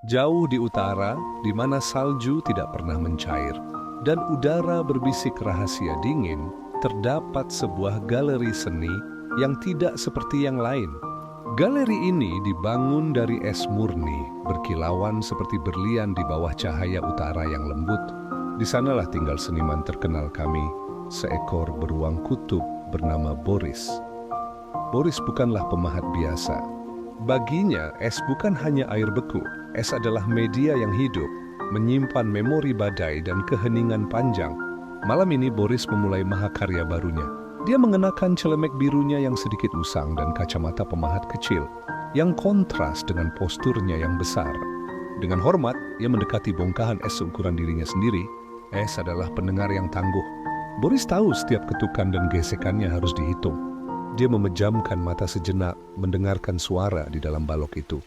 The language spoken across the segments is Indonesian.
Jauh di utara, di mana salju tidak pernah mencair, dan udara berbisik rahasia dingin, terdapat sebuah galeri seni yang tidak seperti yang lain. Galeri ini dibangun dari es murni, berkilauan seperti berlian di bawah cahaya utara yang lembut. Di sanalah tinggal seniman terkenal kami, seekor beruang kutub bernama Boris. Boris bukanlah pemahat biasa. Baginya, es bukan hanya air beku. Es adalah media yang hidup, menyimpan memori badai dan keheningan panjang. Malam ini Boris memulai mahakarya barunya. Dia mengenakan celemek birunya yang sedikit usang dan kacamata pemahat kecil, yang kontras dengan posturnya yang besar. Dengan hormat, ia mendekati bongkahan es seukuran dirinya sendiri. Es adalah pendengar yang tangguh. Boris tahu setiap ketukan dan gesekannya harus dihitung. Dia memejamkan mata sejenak, mendengarkan suara di dalam balok itu.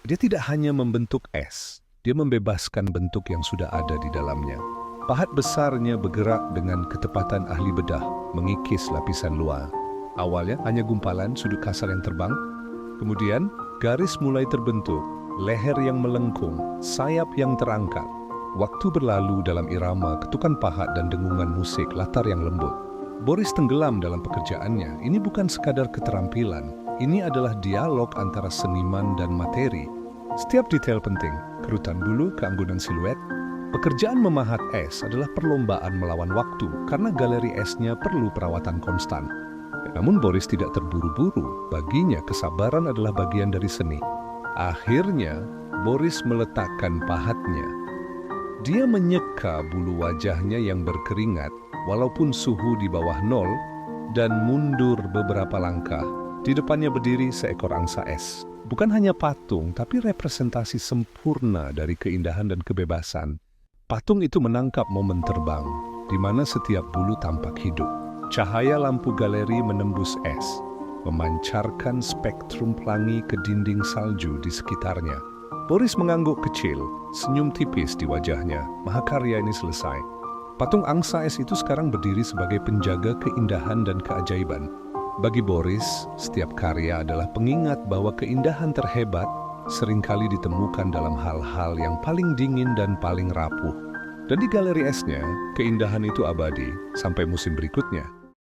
Dia tidak hanya membentuk es, dia membebaskan bentuk yang sudah ada di dalamnya. Pahat besarnya bergerak dengan ketepatan ahli bedah, mengikis lapisan luar. Awalnya hanya gumpalan sudut kasar yang terbang, kemudian garis mulai terbentuk, leher yang melengkung, sayap yang terangkat. Waktu berlalu dalam irama ketukan pahat dan dengungan musik latar yang lembut. Boris tenggelam dalam pekerjaannya. Ini bukan sekadar keterampilan. Ini adalah dialog antara seniman dan materi. Setiap detail penting, kerutan bulu, keanggunan siluet. Pekerjaan memahat es adalah perlombaan melawan waktu karena galeri esnya perlu perawatan konstan. Namun Boris tidak terburu-buru. Baginya kesabaran adalah bagian dari seni. Akhirnya Boris meletakkan pahatnya. Dia menyeka bulu wajahnya yang berkeringat, walaupun suhu di bawah nol, dan mundur beberapa langkah. Di depannya berdiri seekor angsa es. Bukan hanya patung, tapi representasi sempurna dari keindahan dan kebebasan. Patung itu menangkap momen terbang, di mana setiap bulu tampak hidup. Cahaya lampu galeri menembus es, memancarkan spektrum pelangi ke dinding salju di sekitarnya. Boris mengangguk kecil, senyum tipis di wajahnya. Mahakarya ini selesai. Patung angsa es itu sekarang berdiri sebagai penjaga keindahan dan keajaiban. Bagi Boris, setiap karya adalah pengingat bahwa keindahan terhebat seringkali ditemukan dalam hal-hal yang paling dingin dan paling rapuh. Dan di galeri esnya, keindahan itu abadi sampai musim berikutnya.